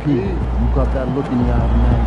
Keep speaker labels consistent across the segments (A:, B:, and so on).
A: MP, you got that look in your eye, man.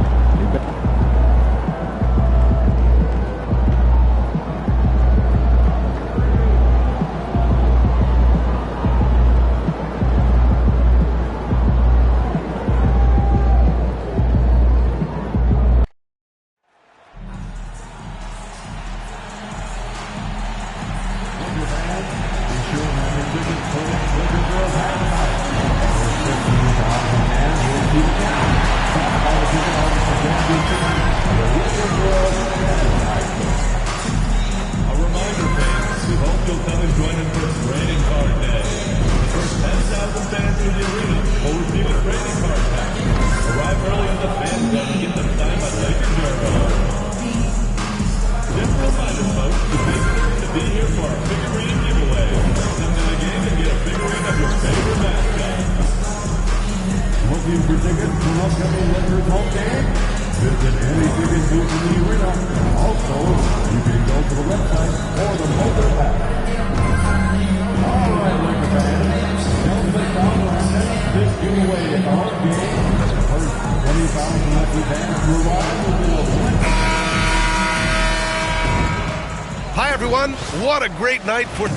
B: Hi, everyone. What a great night for...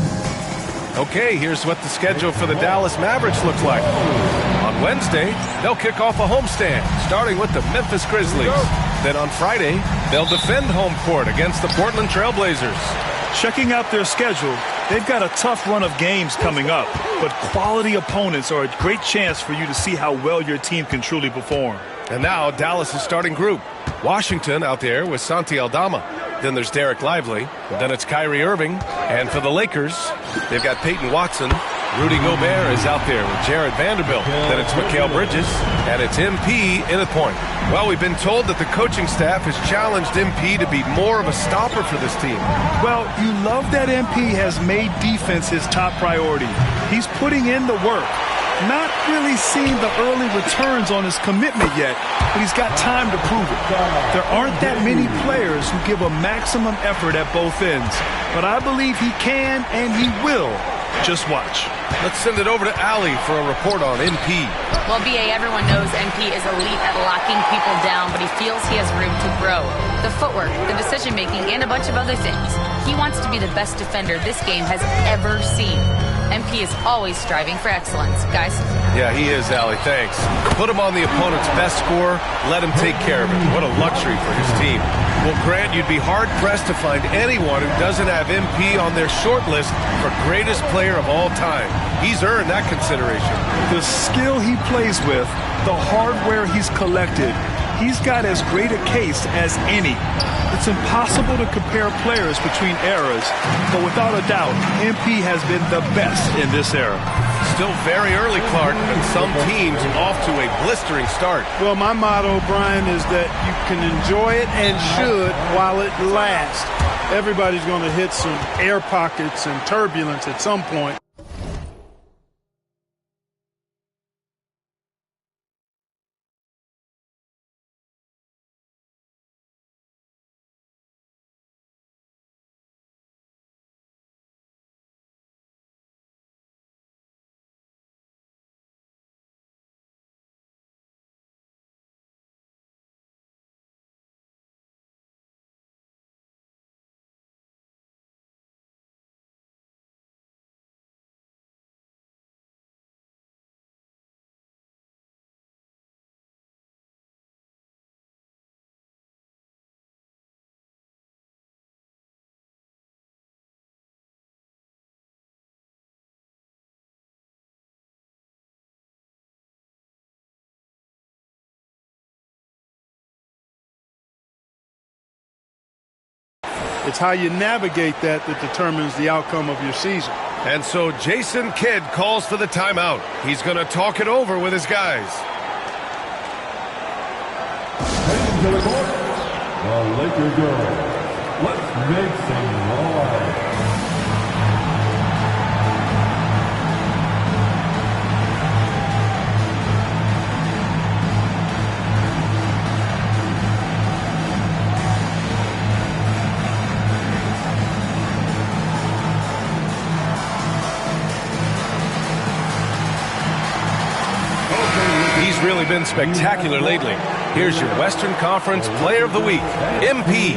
B: Okay, here's what the schedule for the Dallas Mavericks looks like. On Wednesday, they'll kick off a homestand, starting with the Memphis Grizzlies. Then on Friday, they'll defend home court against the Portland Trailblazers.
C: Checking out their schedule, they've got a tough run of games coming up, but quality opponents are a great chance for you to see how well your team can truly perform.
B: And now, Dallas' starting group. Washington out there with Santi Aldama. Then there's Derek Lively. Then it's Kyrie Irving. And for the Lakers, they've got Peyton Watson. Rudy Gobert is out there with Jared Vanderbilt. Then it's Mikal Bridges. And it's MP in the point. Well, we've been told that the coaching staff has challenged MP to be more of a stopper for this team.
C: Well, you love that MP has made defense his top priority. He's putting in the work. Not really seeing the early returns on his commitment yet, but he's got time to prove it. There aren't that many players who give a maximum effort at both ends, but I believe he can and he will. Just watch.
B: Let's send it over to Allie for a report on MP.
D: Well, BA, everyone knows MP is elite at locking people down, but he feels he has room to grow. The footwork, the decision-making, and a bunch of other things. He wants to be the best defender this game has ever seen. MP is always striving for excellence. Guys?
B: Yeah, he is, Allie. Thanks. Put him on the opponent's best scorer. Let him take care of it. What a luxury for his team. Well, Grant, you'd be hard-pressed to find anyone who doesn't have MP on their short list for greatest player of all time. He's earned that consideration.
C: The skill he plays with, the hardware he's collected, he's got as great a case as any. It's impossible to compare players between eras, but without a doubt, MP has been the best in this era.
B: Still very early, Clark, and some teams off to a blistering start.
E: Well, my motto, Brian, is that you can enjoy it and should while it lasts. Everybody's going to hit some air pockets and turbulence at some point. It's how you navigate that determines the outcome of your season.
B: And so Jason Kidd calls for the timeout. He's going to talk it over with his guys.
F: Heading to the court, the Laker girls. Let's make some noise.
B: He's really been spectacular lately. Here's your Western Conference Player of the Week, MP.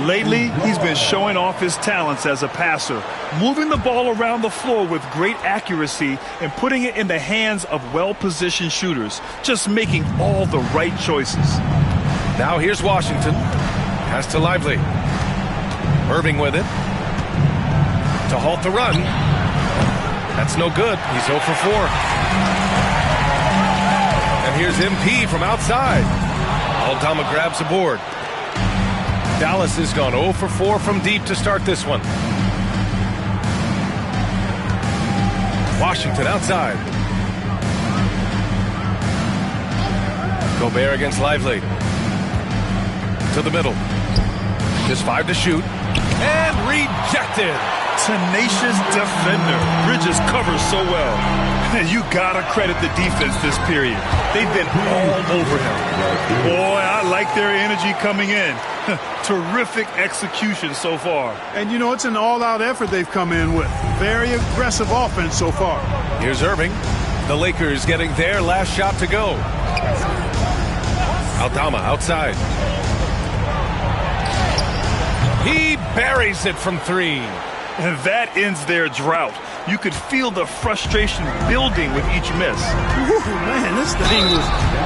C: Lately, he's been showing off his talents as a passer, moving the ball around the floor with great accuracy and putting it in the hands of well-positioned shooters, just making all the right choices.
B: Now here's Washington. Pass to Lively. Irving with it. To halt the run. That's no good. He's 0 for 4. And here's MP from outside. Aldama grabs a board. Dallas has gone 0 for 4 from deep to start this one. Washington outside. Gobert against Lively. To the middle. Just 5 to shoot. And rejected.
C: Tenacious defender. Bridges covers so well. You gotta credit the defense this period. They've been all over him. Boy, I like their energy coming in. Terrific execution so far.
E: And, you know, it's an all-out effort they've come in with. Very aggressive offense so far.
B: Here's Irving. The Lakers getting their last shot to go. Aldama outside. He buries it from 3.
C: And that ends their drought. You could feel the frustration building with each miss.
E: Ooh, man, this thing was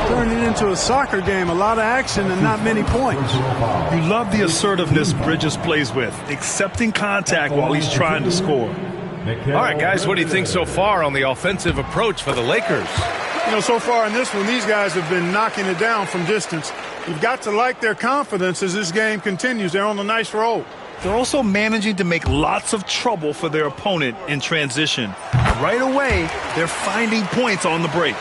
E: turning into a soccer game. A lot of action and not many points.
C: You love the assertiveness Bridges plays with, accepting contact while he's trying to score.
B: All right, guys, what do you think so far on the offensive approach for the Lakers?
E: You know, so far in this one, these guys have been knocking it down from distance. You've got to like their confidence as this game continues. They're on a nice roll.
C: They're also managing to make lots of trouble for their opponent in transition. Right away, they're finding points on the break.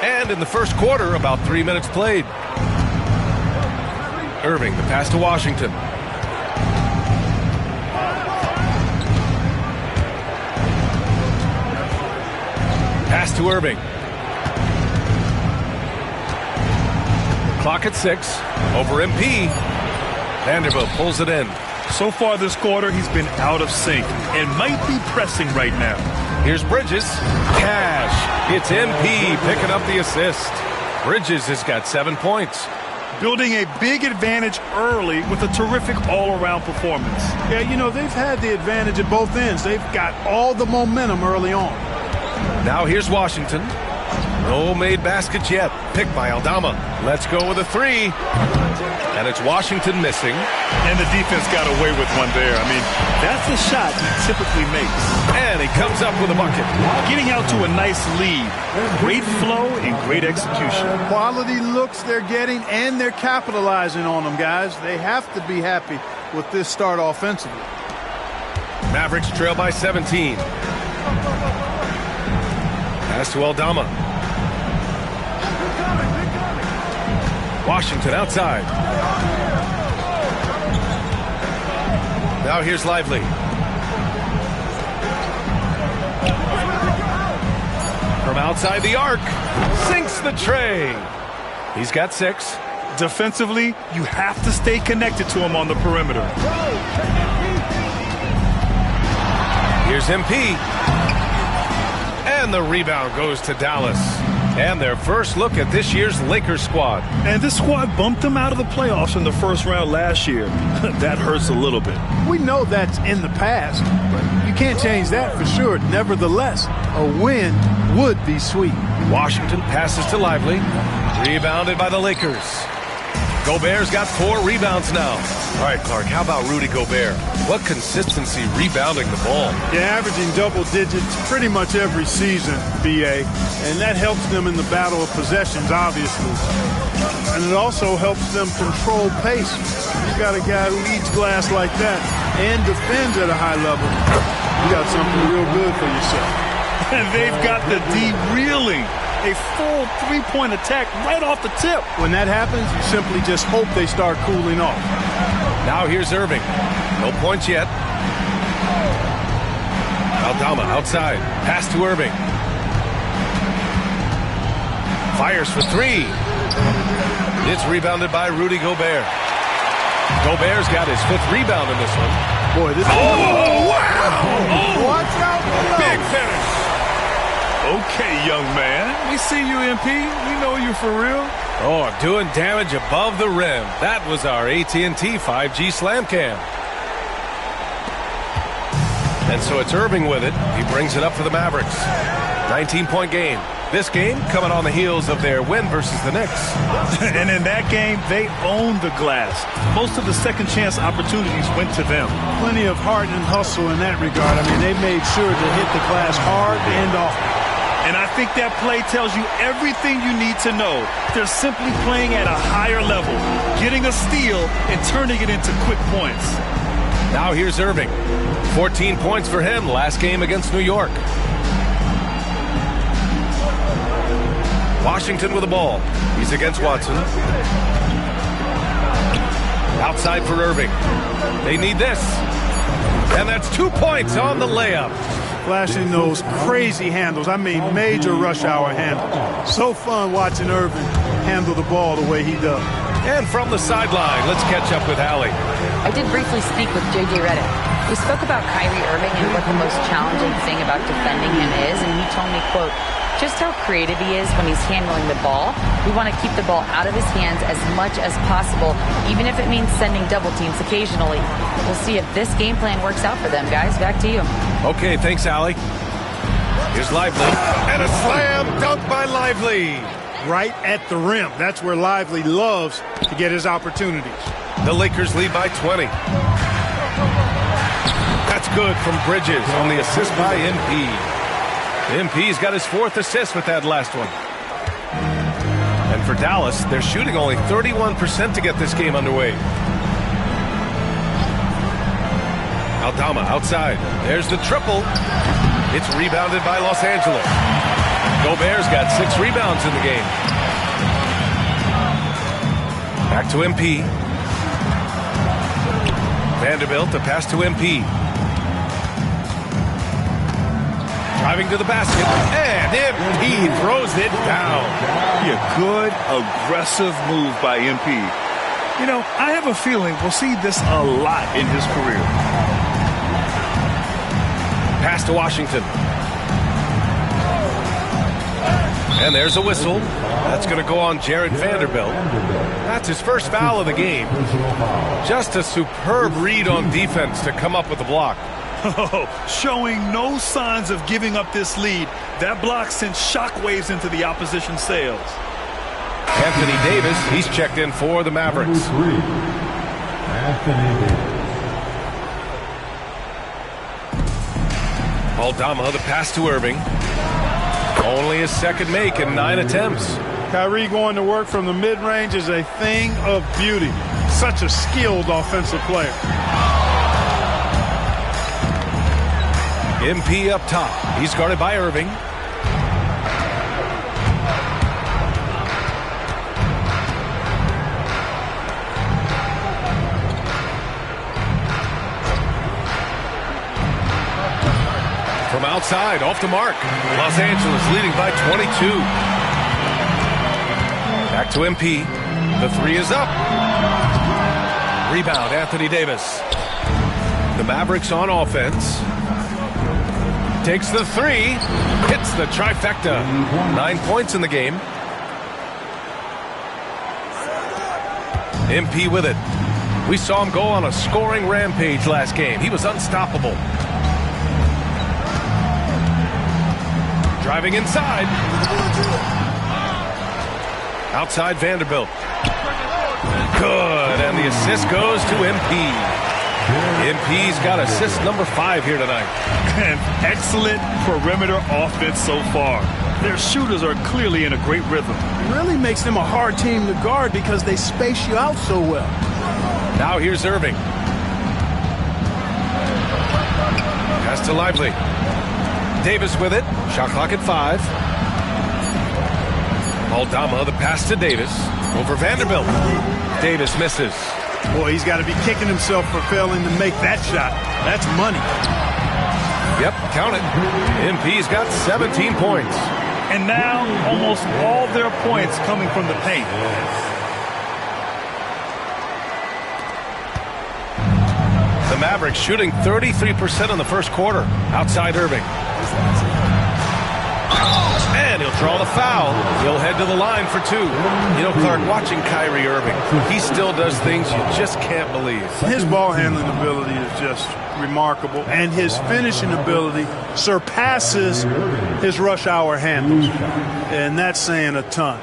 B: And in the first quarter, about 3 minutes played. Irving, the pass to Washington. Pass to Irving. Clock at 6. Over MP. Vanderbilt pulls it in.
C: So far this quarter, he's been out of sync and might be pressing right now.
B: Here's Bridges. Cash. It's MP picking up the assist. Bridges has got 7 points.
C: Building a big advantage early with a terrific all-around performance.
E: Yeah, you know, they've had the advantage at both ends. They've got all the momentum early on.
B: Now here's Washington. No made baskets yet. Picked by Aldama. Let's go with a 3. And it's Washington missing.
C: And the defense got away with one there. I mean, that's the shot he typically makes.
B: And he comes up with a bucket.
C: Getting out to a nice lead. Great flow and great execution.
E: Quality looks they're getting, and they're capitalizing on them, guys. They have to be happy with this start offensively.
B: Mavericks trail by 17. Pass to Aldama. Washington outside. Now here's Lively. From outside the arc. Sinks the tray. He's got 6.
C: Defensively, you have to stay connected to him on the perimeter.
B: Here's MP. And the rebound goes to Dallas. And their first look at this year's Lakers squad.
C: And this squad bumped them out of the playoffs in the first round last year. That hurts a little bit.
E: We know that's in the past, but you can't change that for sure. Nevertheless, a win would be sweet.
B: Washington passes to Lively. Rebounded by the Lakers. Gobert's got 4 rebounds now. All right, Clark, how about Rudy Gobert? What consistency rebounding the ball.
E: Yeah, averaging double digits pretty much every season, B.A., and that helps them in the battle of possessions, obviously. And it also helps them control pace. You got a guy who eats glass like that and defends at a high level. You got something real good for yourself.
C: And they've got the D reeling. A full 3-point attack right off the tip.
E: When that happens, you simply just hope they start cooling off.
B: Now here's Irving. No points yet. Aldama outside. Pass to Irving. Fires for 3. It's rebounded by Rudy Gobert. Gobert's got his 5th rebound in this one.
E: Boy, this
B: wow!
E: Watch out!
B: Big finish.
C: Okay, young man. We see you, MP. We know you for real.
B: Oh, doing damage above the rim. That was our AT&T 5G Slam Cam. And so it's Irving with it. He brings it up for the Mavericks. 19-point game. This game coming on the heels of their win versus the Knicks.
C: And in that game, they owned the glass. Most of the second chance opportunities went to them.
E: Plenty of heart and hustle in that regard. I mean, they made sure to hit the glass hard and often.
C: And I think that play tells you everything you need to know. They're simply playing at a higher level, getting a steal and turning it into quick points.
B: Now here's Irving. 14 points for him last game against New York. Washington with the ball. He's against Watson. Outside for Irving. They need this. And that's 2 points on the layup.
E: Flashing those crazy handles. I mean, major rush hour handles. So fun watching Irving handle the ball the way he does.
B: And from the sideline, let's catch up with Allie.
D: I did briefly speak with J.J. Redick. We spoke about Kyrie Irving and what the most challenging thing about defending him is, and he told me, quote, just how creative he is when he's handling the ball. We want to keep the ball out of his hands as much as possible, even if it means sending double teams occasionally. We'll see if this game plan works out for them, guys. Back to you.
B: Okay, thanks, Allie. Here's Lively. And a slam dunk by Lively.
E: Right at the rim. That's where Lively loves to get his opportunities.
B: The Lakers lead by 20. That's good from Bridges on the assist by MP. MP's got his 4th assist with that last one. And for Dallas, they're shooting only 31% to get this game underway. Aldama outside. There's the triple. It's rebounded by Los Angeles. Gobert's got 6 rebounds in the game. Back to MP. Vanderbilt, the pass to MP. Driving to the basket, and MP throws it down.
C: Yeah, good, aggressive move by MP. You know, I have a feeling we'll see this a lot in his career.
B: Pass to Washington. And there's a whistle. That's going to go on Jared Vanderbilt. That's his first foul of the game. Just a superb read on defense to come up with the block.
C: Showing no signs of giving up this lead. That block sent shockwaves into the opposition sails.
B: Anthony Davis, he's checked in for the Mavericks.
F: Anthony Davis.
B: Aldama, the pass to Irving. Only his second make in 9 attempts.
E: Kyrie going to work from the mid-range is a thing of beauty. Such a skilled offensive player.
B: MP up top. He's guarded by Irving. From outside, off the mark. Los Angeles leading by 22. Back to MP. The 3 is up. Rebound, Anthony Davis. The Mavericks on offense. Takes the 3. Hits the trifecta. 9 points in the game. MP with it. We saw him go on a scoring rampage last game. He was unstoppable. Driving inside. Outside Vanderbilt. Good, and the assist goes to MP. MP's got assist number 5 here tonight.
C: And excellent perimeter offense so far. Their shooters are clearly in a great rhythm.
G: It really makes them a hard team to guard because they space you out so well.
B: Now here's Irving. Pass to Lively. Davis with it. Shot clock at 5. Aldama, the pass to Davis. Over Vanderbilt. Davis misses.
E: Boy, he's got to be kicking himself for failing to make that shot. That's money.
B: Yep, count it. MP's got 17 points.
C: And now almost all their points coming from the paint.
B: The Mavericks shooting 33% in the first quarter. Outside Irving. draw the foul. He'll head to the line for two. You know, Clark, watching Kyrie Irving, he still does things you just can't believe.
E: His ball handling ability is just remarkable, and his finishing ability surpasses his rush hour handles, and that's saying a ton.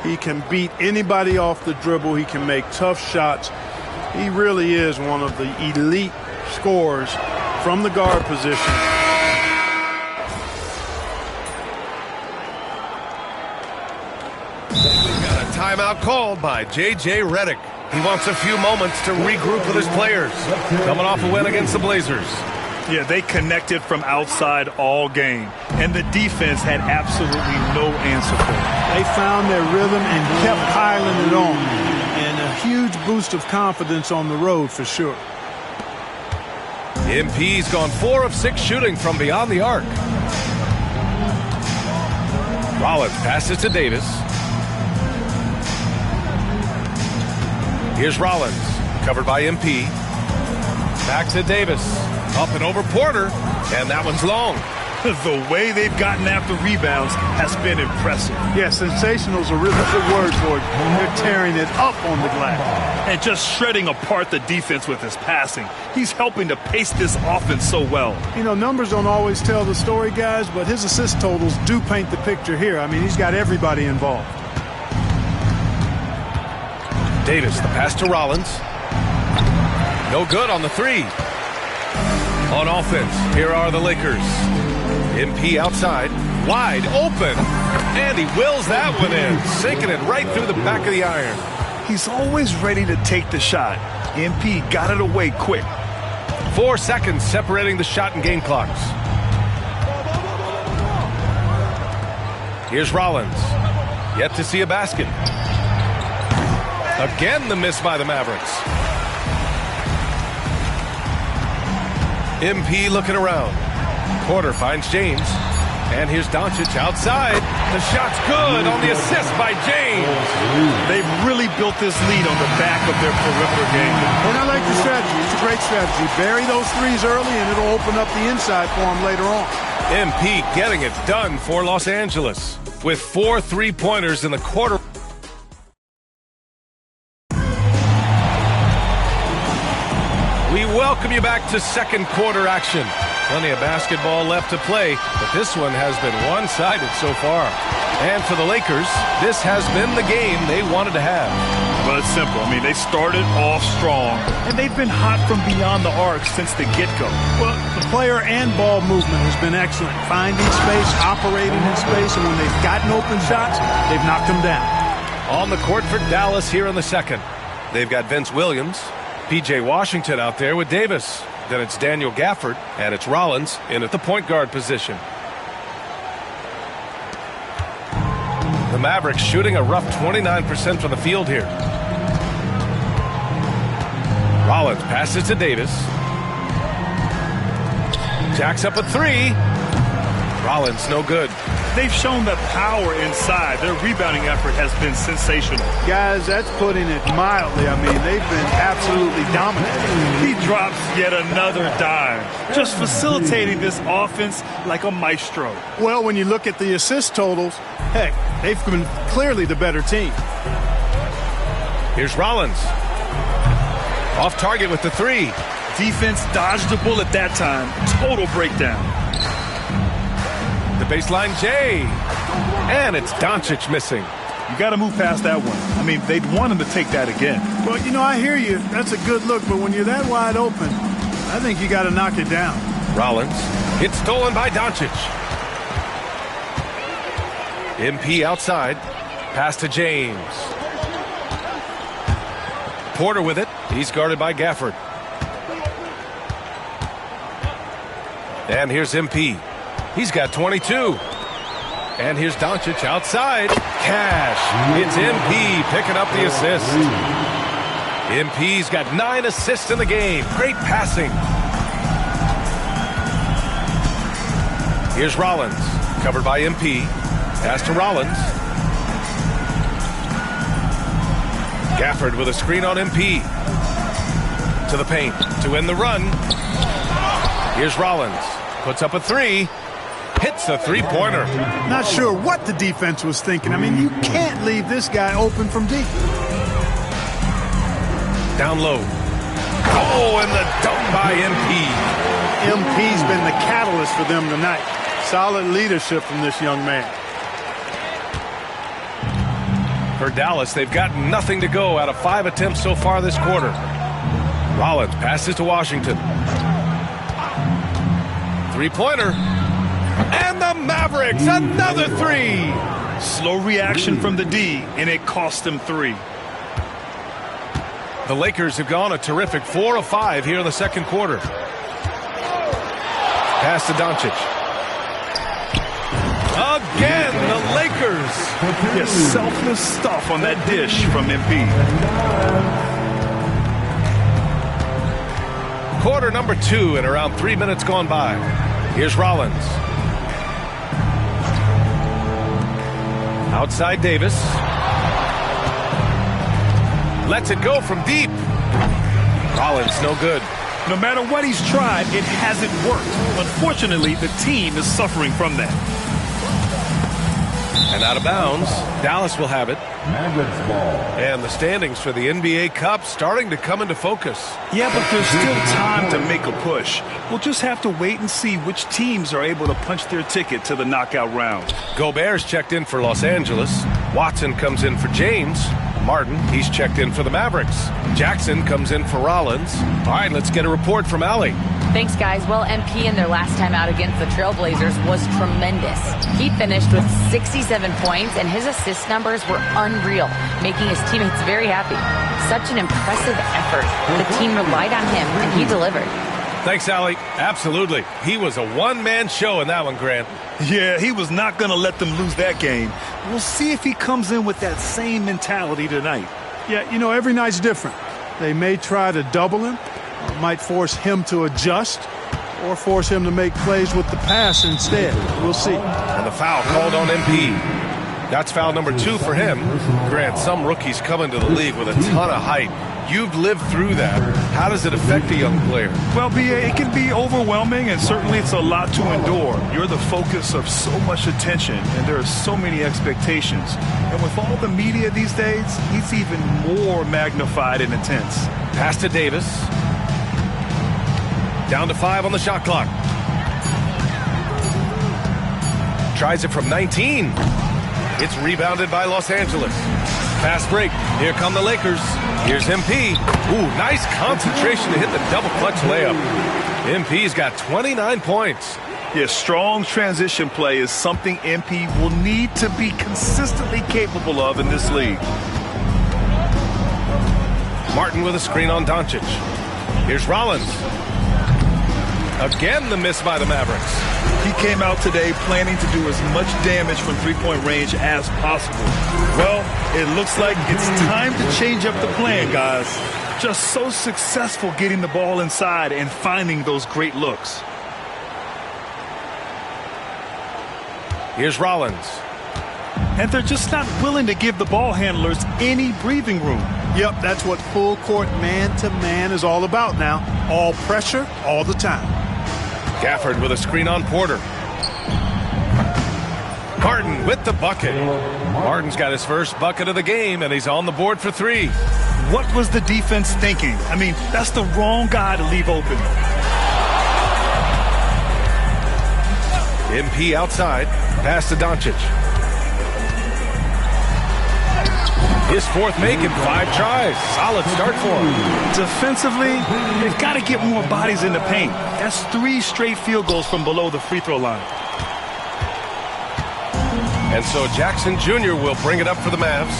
E: He can beat anybody off the dribble. He can make tough shots. He really is one of the elite scorers from the guard position.
B: We've got a timeout called by J.J. Redick. He wants a few moments to regroup with his players. Coming off a win against the Blazers.
C: Yeah, they connected from outside all game, and the defense had absolutely no answer for it.
E: They found their rhythm and kept piling it on, and a huge boost of confidence on the road for sure.
B: MP's gone 4 of 6 shooting from beyond the arc. Rollins passes to Davis. Here's Rollins, covered by MP. Back to Davis. Up and over Porter, and that one's long.
C: The way they've gotten after rebounds has been impressive.
E: Yeah, sensational is a really good word for it. They're tearing it up on the glass.
C: And just shredding apart the defense with his passing. He's helping to pace this offense so well.
E: You know, numbers don't always tell the story, guys, but his assist totals do paint the picture here. I mean, he's got everybody involved.
B: Davis, the pass to Rollins. No good on the three. On offense, here are the Lakers. MP outside, wide open, and he wills that one in, sinking it right through the back of the iron.
C: He's always ready to take the shot. MP got it away quick.
B: 4 seconds separating the shot and game clocks. Here's Rollins, yet to see a basket. Again, the miss by the Mavericks. MP looking around. Porter finds James. And here's Doncic outside. The shot's good on the assist by James.
C: They've really built this lead on the back of their perimeter game.
E: And I like the strategy. It's a great strategy. Bury those threes early, and it'll open up the inside for them later on.
B: MP getting it done for Los Angeles with 4 3-pointers in the quarter. We welcome you back to second quarter action. Plenty of basketball left to play, but this one has been one-sided so far. And for the Lakers, this has been the game they wanted to have.
C: Well, it's simple. I mean, they started off strong, and they've been hot from beyond the arc since the get-go.
E: Well, the player and ball movement has been excellent. Finding space, operating in space, and when they've gotten open shots, they've knocked them down.
B: On the court for Dallas here in the second. They've got Vince Williams, P.J. Washington out there with Davis. Then it's Daniel Gafford, and it's Rollins in at the point guard position. The Mavericks shooting a rough 29% from the field here. Rollins passes to Davis. Jacks up a three. Rollins no good.
C: They've shown the power inside. Their rebounding effort has been sensational.
E: Guys, that's putting it mildly. I mean, they've been absolutely dominating.
C: He drops yet another dime, just facilitating this offense like a maestro.
E: Well, when you look at the assist totals, heck, they've been clearly the better team.
B: Here's Rollins. Off target with the three.
C: Defense dodged the bullet that time. Total breakdown.
B: The baseline J. And it's Doncic missing.
C: You got to move past that one. I mean, they'd want him to take that again.
E: Well, you know, I hear you. That's a good look, but when you're that wide open, I think you got to knock it down.
B: Rollins. It's stolen by Doncic. MP outside. Pass to James. Porter with it. He's guarded by Gafford. And here's MP. He's got 22. And here's Doncic outside. Cash. It's MP picking up the assist. MP's got 9 assists in the game. Great passing. Here's Rollins. Covered by MP. Pass to Rollins. Gafford with a screen on MP. To the paint to win the run. Here's Rollins. Puts up a three. hits a three-pointer.
E: Not sure what the defense was thinking. I mean, you can't leave this guy open from deep.
B: Down low. Oh, and the dunk by MP.
E: MP's been the catalyst for them tonight. Solid leadership from this young man.
B: For Dallas, they've got nothing to go out of 5 attempts so far this quarter. Rollins passes to Washington. Three-pointer. And the Mavericks, another three.
C: Slow reaction from the D, and it cost them 3.
B: The Lakers have gone a terrific 4 of 5 here in the second quarter. Pass to Doncic. Again, the Lakers.
C: Yes, selfless stuff on that dish from MP.
B: Quarter number 2 and around 3 minutes gone by. Here's Rollins. Outside Davis. Lets it go from deep. Rollins no good.
C: No matter what he's tried, it hasn't worked. Unfortunately, the team is suffering from that.
B: And out of bounds. Dallas will have it.
F: Mavericks ball.
B: And the standings for the NBA Cup starting to come into focus.
C: Yeah, but there's still time to make a push. We'll just have to wait and see which teams are able to punch their ticket to the knockout round.
B: Gobert's checked in for Los Angeles. Watson comes in for James. Martin, he's checked in for the Mavericks. Jackson comes in for Rollins. All right, let's get a report from Allie.
D: Thanks, guys. Well, MP in their last time out against the Trailblazers was tremendous. He finished with 67 points, and his assist numbers were unreal, making his teammates very happy. Such an impressive effort. The team relied on him, and he delivered.
B: Thanks, Allie. Absolutely. He was a one-man show in that one, Grant.
C: Yeah, he was not going to let them lose that game. We'll see if he comes in with that same mentality tonight.
E: Yeah, you know, every night's different. They may try to double him, might force him to adjust, or force him to make plays with the pass instead. We'll see.
B: And the foul called on MP. That's foul number 2 for him. Grant, some rookies come into the league with a ton of height. You've lived through that. How does it affect a young player?
C: Well, it can be overwhelming, and certainly it's a lot to endure. You're the focus of so much attention, and there are so many expectations. And with all the media these days, it's even more magnified and intense.
B: Pass to Davis. Down to 5 on the shot clock. Tries it from 19. It's rebounded by Los Angeles. Fast break. Here come the Lakers. Here's MP. Ooh, nice concentration to hit the double clutch layup. MP's got 29 points.
C: Yeah, strong transition play is something MP will need to be consistently capable of in this league.
B: Martin with a screen on Doncic. Here's Rollins. Again, the miss by the Mavericks.
C: He came out today planning to do as much damage from three-point range as possible. Well, it looks like it's time to change up the plan, guys. Just so successful getting the ball inside and finding those great looks.
B: Here's Rollins.
C: And they're just not willing to give the ball handlers any breathing room.
E: Yep, that's what full court man-to-man is all about now. All pressure, all the time.
B: Gafford with a screen on Porter. Martin with the bucket. Martin's got his first bucket of the game, and he's on the board for 3.
C: What was the defense thinking? I mean, that's the wrong guy to leave open.
B: MP outside. Pass to Doncic. His 4th make in 5 tries. Solid start for him.
C: Defensively, they've got to get more bodies in the paint. That's 3 straight field goals from below the free throw line.
B: And so Jackson Jr. will bring it up for the Mavs.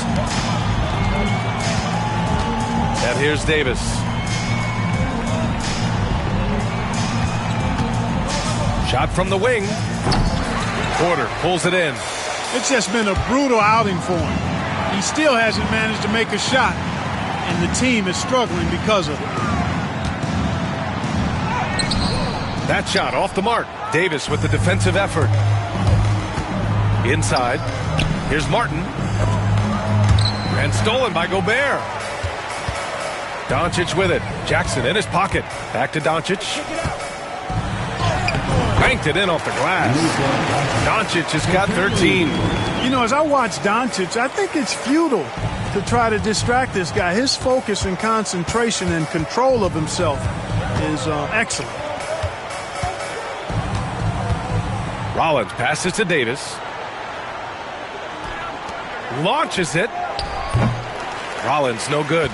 B: And here's Davis. Shot from the wing. Porter pulls it in.
E: It's just been a brutal outing for him. He still hasn't managed to make a shot, and the team is struggling because of it.
B: That shot off the mark. Davis with the defensive effort. Inside. Here's Martin. And stolen by Gobert. Doncic with it. Jackson in his pocket. Back to Doncic. Banked it in off the glass. Doncic has got 13.
E: You know, as I watch Doncic, I think it's futile to try to distract this guy. His focus and concentration and control of himself is excellent.
B: Rollins passes to Davis. Launches it. Rollins no good.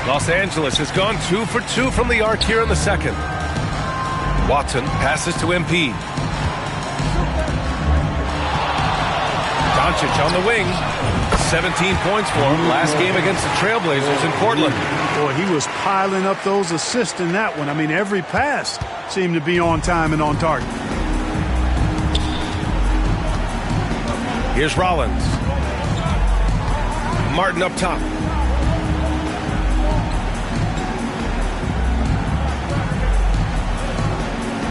B: Los Angeles has gone 2 for 2 from the arc here in the second. Watson passes to MP. Doncic on the wing. 17 points for him last game against the Trailblazers in Portland.
E: Boy, he was piling up those assists in that one. I mean, every pass seemed to be on time and on target.
B: Here's Rollins. Martin up top.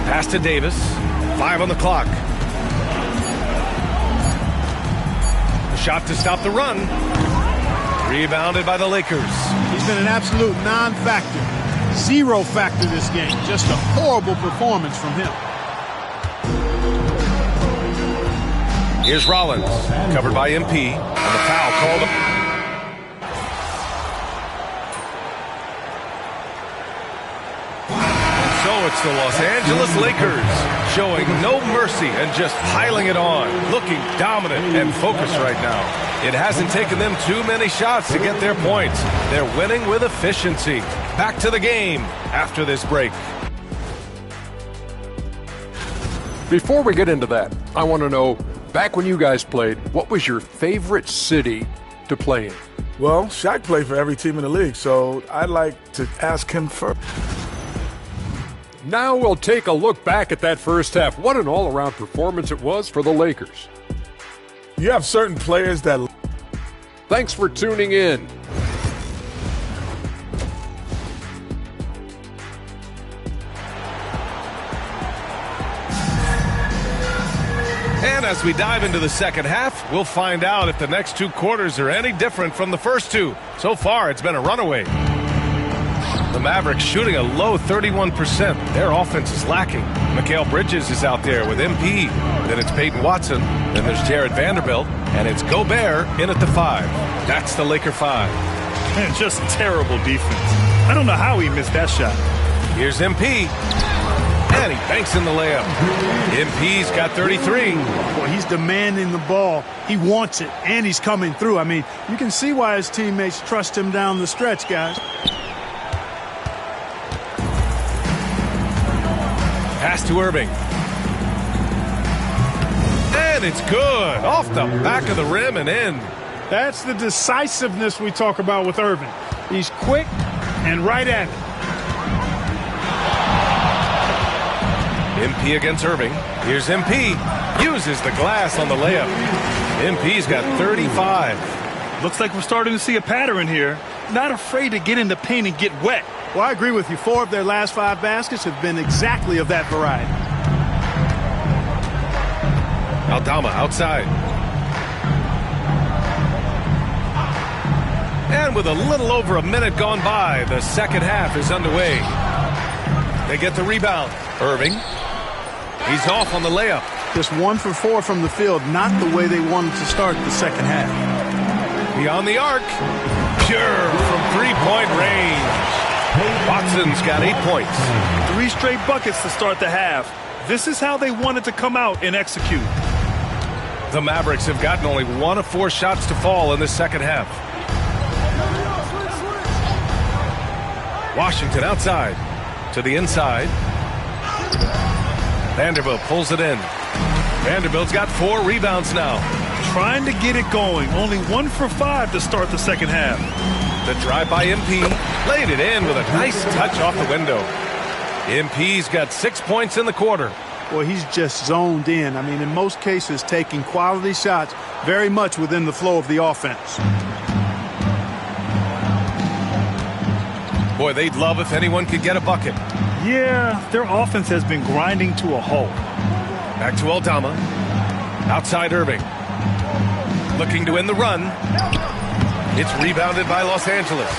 B: Pass to Davis. 5 on the clock. A shot to stop the run. Rebounded by the Lakers.
E: He's been an absolute non-factor. 0 factor this game. Just a horrible performance from him.
B: Here's Rollins. Covered by MP. And the foul called up. So it's the Los Angeles Lakers showing no mercy and just piling it on, looking dominant and focused right now. It hasn't taken them too many shots to get their points. They're winning with efficiency. Back to the game after this break.
H: Before we get into that, I want to know, back when you guys played, what was your favorite city to play in?
G: Well, Shaq played for every team in the league, so I'd like to ask him first.
H: Now we'll take a look back at that first half. What an all-around performance it was for the Lakers.
G: You have certain players that...
H: Thanks for tuning in.
B: And as we dive into the second half, we'll find out if the next 2 quarters are any different from the first 2. So far, it's been a runaway. The Mavericks shooting a low 31%. Their offense is lacking. Mikal Bridges is out there with MP. Then it's Peyton Watson. Then there's Jared Vanderbilt. And it's Gobert in at the 5. That's the Laker 5.
C: Man, just terrible defense. I don't know how he missed that shot.
B: Here's MP. And he banks in the layup. MP's got 33.
E: Boy, he's demanding the ball. He wants it, and he's coming through. I mean, you can see why his teammates trust him down the stretch, guys.
B: Pass to Irving. And it's good. Off the back of the rim and in.
E: That's the decisiveness we talk about with Irving. He's quick and right at it.
B: MP against Irving. Here's MP. Uses the glass on the layup. MP's got 35.
C: Looks like we're starting to see a pattern here. Not afraid to get in the paint and get wet.
E: Well, I agree with you. 4 of their last 5 baskets have been exactly of that variety.
B: Aldama outside. And with a little over a minute gone by, the second half is underway. They get the rebound. Irving. He's off on the layup.
E: Just 1 for 4 from the field. Not the way they wanted to start the second half.
B: Beyond the arc. Pure from 3-point range. Watson's got 8 points.
C: 3 straight buckets to start the half. This is how they wanted to come out and execute.
B: The Mavericks have gotten only 1 of 4 shots to fall in the second half. Washington outside to the inside. Vanderbilt pulls it in. Vanderbilt's got 4 rebounds now.
C: Trying to get it going. Only 1 for 5 to start the second half.
B: The drive by MP. Laid it in with a nice touch off the window. MP's got 6 points in the quarter.
E: Well, he's just zoned in. I mean, in most cases, taking quality shots very much within the flow of the offense.
B: Boy, they'd love if anyone could get a bucket.
C: Yeah, their offense has been grinding to a halt.
B: Back to Aldama. Outside Irving. Looking to win the run. It's rebounded by Los Angeles.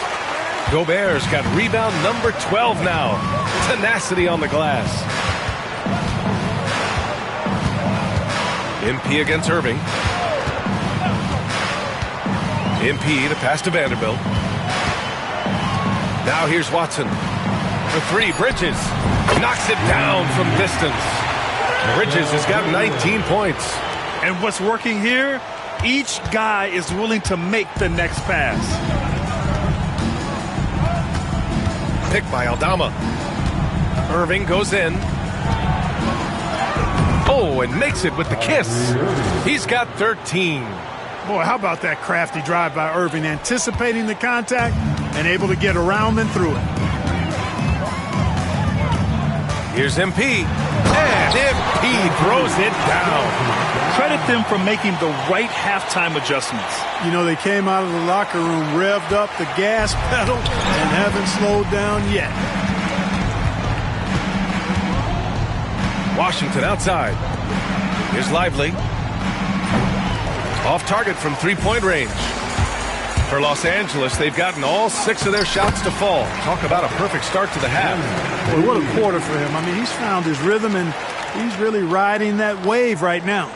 B: Gobert's got rebound number 12 now. Tenacity on the glass. MP against Irving. MP to pass to Vanderbilt. Now here's Watson. For three, Bridges. Knocks it down from distance. Bridges has got 19 points.
C: And what's working here, each guy is willing to make the next pass.
B: Pick by Aldama. Irving goes in. Oh, and makes it with the kiss. He's got 13.
E: Boy, how about that crafty drive by Irving, anticipating the contact and able to get around and through it.
B: Here's MP. And MP throws it down.
C: Credit them for making the right halftime adjustments.
E: You know, they came out of the locker room, revved up the gas pedal, and haven't slowed down yet.
B: Washington outside. Here's Lively. Off target from three-point range. For Los Angeles, they've gotten all 6 of their shots to fall. Talk about a perfect start to the half.
E: Boy, what a quarter for him. I mean, he's found his rhythm, and he's really riding that wave right now.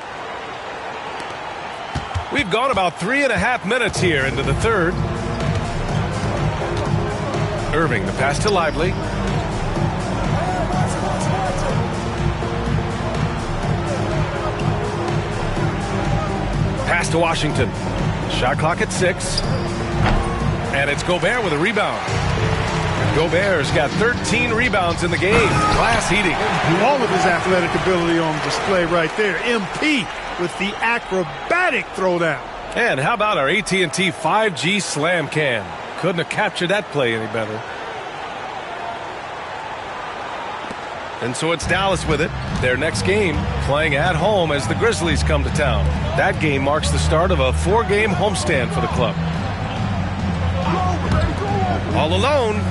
B: We've gone about 3.5 minutes here into the third. Irving, the pass to Lively. Pass to Washington. Shot clock at 6. And it's Gobert with a rebound. Gobert's got 13 rebounds in the game. Class eating.
E: All of his athletic ability on display right there. MP with the acrobatic throwdown.
B: And how about our AT&T 5G slam cam? Couldn't have captured that play any better. And so it's Dallas with it. Their next game playing at home as the Grizzlies come to town. That game marks the start of a 4-game homestand for the club. All alone.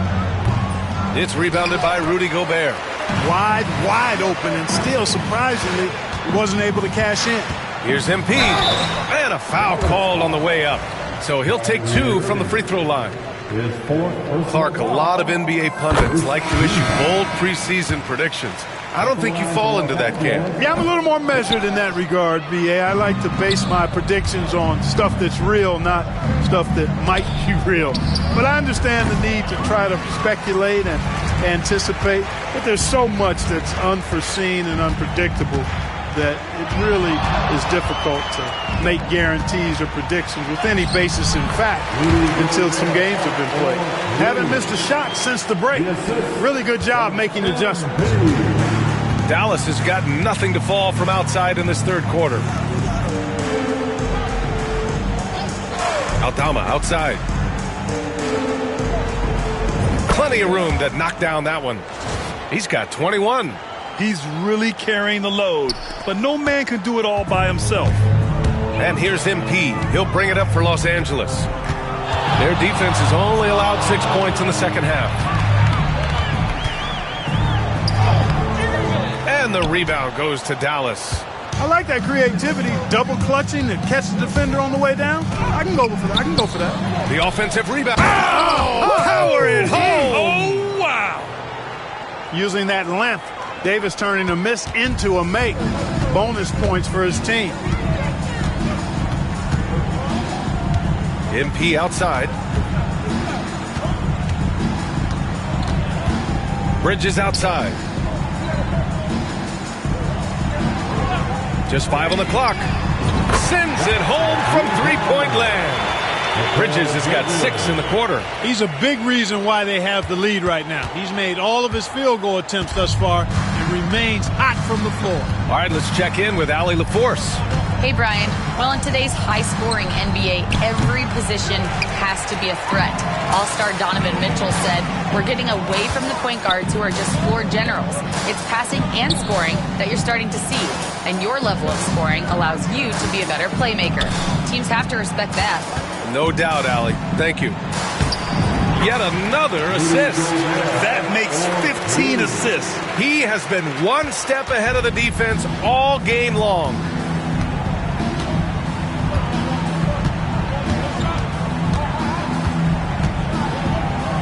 B: It's rebounded by Rudy Gobert.
E: Wide open, and still, surprisingly, he wasn't able to cash in.
B: Here's MP. And a foul called on the way up. So he'll take 2 from the free throw line. Clark, a lot of NBA pundits like to issue bold preseason predictions. I don't think you fall into that camp.
E: Yeah, I'm a little more measured in that regard, BA. I like to base my predictions on stuff that's real, not stuff that might be real. But I understand the need to try to speculate and anticipate. But there's so much that's unforeseen and unpredictable that it really is difficult to make guarantees or predictions with any basis in fact until some games have been played. Haven't missed a shot since the break. Really good job making adjustments.
B: Dallas has got nothing to fall from outside in this third quarter. Aldama outside. Plenty of room to knock down that one. He's got 21.
C: He's really carrying the load, but no man can do it all by himself.
B: And here's MP. He'll bring it up for Los Angeles. Their defense has only allowed 6 points in the second half. And the rebound goes to Dallas.
E: I like that creativity, double clutching and catch the defender on the way down. I can go for that.
B: The offensive rebound. Oh, power it home.
C: Oh, wow.
E: Using that length, Davis turning a miss into a make. Bonus points for his team.
B: MP outside. Bridges outside. Just 5 on the clock. Sends it home from three-point land. Bridges has got 6 in the quarter.
E: He's a big reason why they have the lead right now. He's made all of his field goal attempts thus far and remains hot from the floor.
B: All right, let's check in with Allie LaForce.
D: Hey, Brian. Well, in today's high-scoring NBA, every position has to be a threat. All-star Donovan Mitchell said, "We're getting away from the point guards who are just floor generals. It's passing and scoring that you're starting to see, and your level of scoring allows you to be a better playmaker. Teams have to respect that."
B: No doubt, Allie. Thank you. Yet another assist.
C: That makes 15 assists.
B: He has been one step ahead of the defense all game long.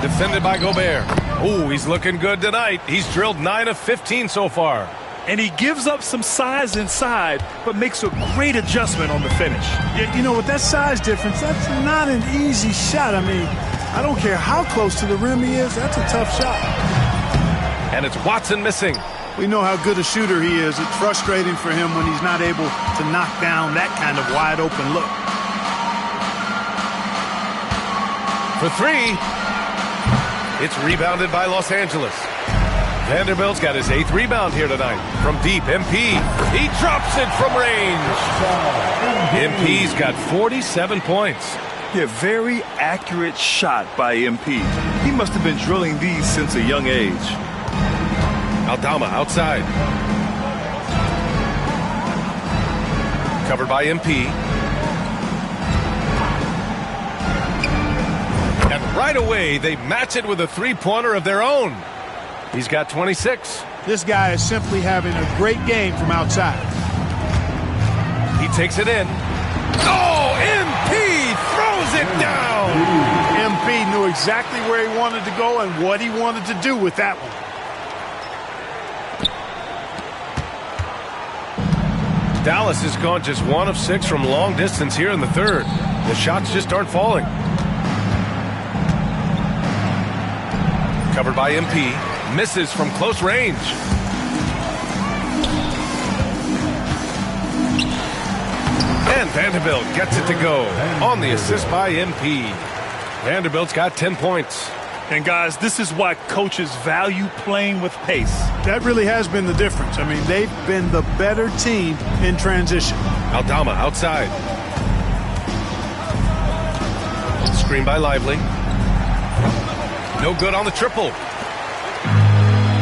B: Defended by Gobert. Oh, he's looking good tonight. He's drilled 9 of 15 so far.
C: And he gives up some size inside, but makes a great adjustment on the finish.
E: Yeah, you know, with that size difference, that's not an easy shot. I mean, I don't care how close to the rim he is, that's a tough shot.
B: And it's Watson missing.
E: We know how good a shooter he is. It's frustrating for him when he's not able to knock down that kind of wide open look.
B: For three. It's rebounded by Los Angeles. Vanderbilt's got his 8th rebound here tonight. From deep, MP. He drops it from range. MP's got 47 points.
C: Yeah, very accurate shot by MP. He must have been drilling these since a young age.
B: Aldama outside. Covered by MP. And right away, they match it with a three-pointer of their own. He's got 26.
E: This guy is simply having a great game from outside.
B: He takes it in. Oh, MP throws it down.
E: MP knew exactly where he wanted to go and what he wanted to do with that one.
B: Dallas has gone just 1 of 6 from long distance here in the third. The shots just aren't falling. Covered by MP. Misses from close range. And Vanderbilt gets it to go on the assist by MP. Vanderbilt's got 10 points.
C: And guys, this is why coaches value playing with pace.
E: That really has been the difference. I mean, they've been the better team in transition.
B: Aldama outside. Screen by Lively. No good on the triple.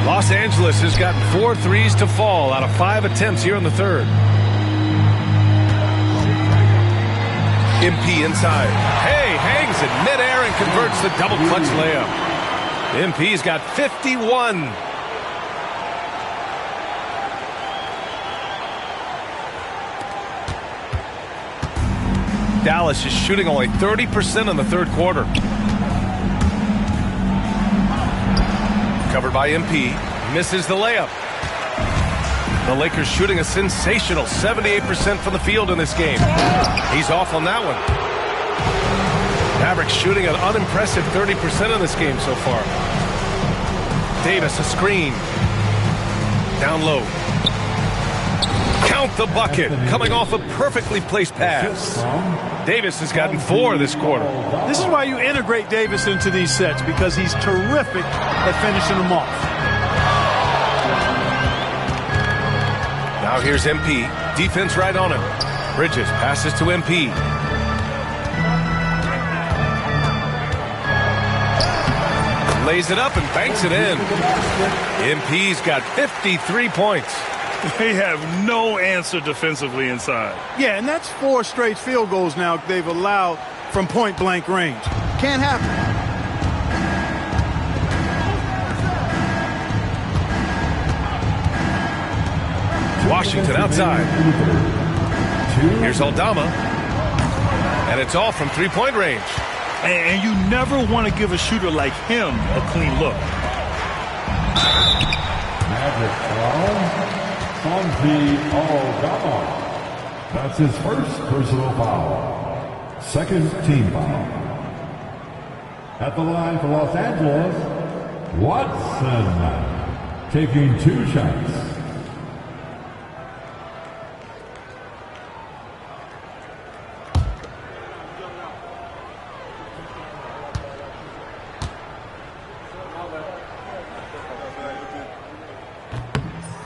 B: Los Angeles has gotten 4 threes to fall out of 5 attempts here in the third. MP inside. Hey, hangs in midair and converts the double clutch layup. MP's got 51. Dallas is shooting only 30% in the third quarter. Covered by MP. Misses the layup. The Lakers shooting a sensational 78% from the field in this game. He's off on that one. Mavericks shooting an unimpressive 30% in this game so far. Davis a screen. Down low. Count the bucket. Coming off a perfectly placed pass. Davis has gotten 4 this quarter.
E: This is why you integrate Davis into these sets, because he's terrific at finishing them off.
B: Now here's MP. Defense right on him. Bridges passes to MP. Lays it up and banks it in. MP's got 53 points.
C: They have no answer defensively inside.
E: Yeah, and that's 4 straight field goals now they've allowed from point-blank range. Can't happen.
B: Washington outside. Here's Aldama. And it's all from three-point range.
C: And you never want to give a shooter like him a clean look.
F: Magic foul. Santi Aldama. That's his first personal foul. Second team foul. At the line for Los Angeles, Watson taking 2 shots.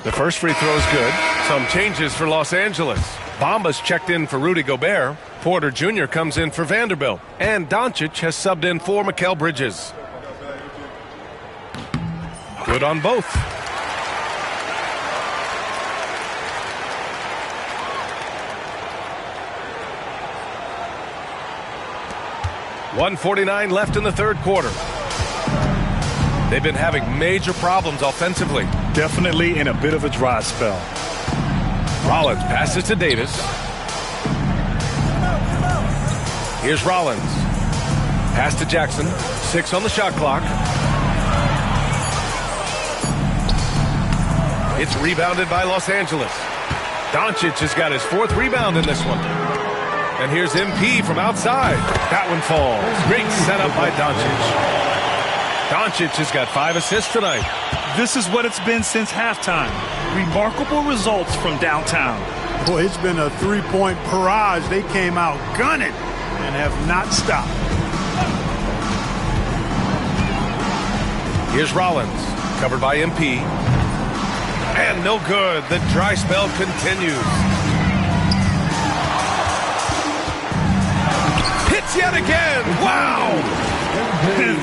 B: The first free throw is good. Some changes for Los Angeles. Bamba's checked in for Rudy Gobert. Porter Jr. comes in for Vanderbilt. And Doncic has subbed in for Mikal Bridges. Good on both. .149 left in the third quarter. They've been having major problems offensively.
C: Definitely in a bit of a dry spell.
B: Rollins passes to Davis. Here's Rollins. Pass to Jackson. 6 on the shot clock. It's rebounded by Los Angeles. Doncic has got his 4th rebound in this one. And here's MP from outside. That one falls. Great setup by Doncic. Doncic has got 5 assists tonight.
C: This is what it's been since halftime. Remarkable results from downtown.
E: Boy, it's been a three-point barrage. They came out gunning and have not stopped.
B: Here's Rollins, covered by MP. And no good. The dry spell continues. Hits yet again. Wow!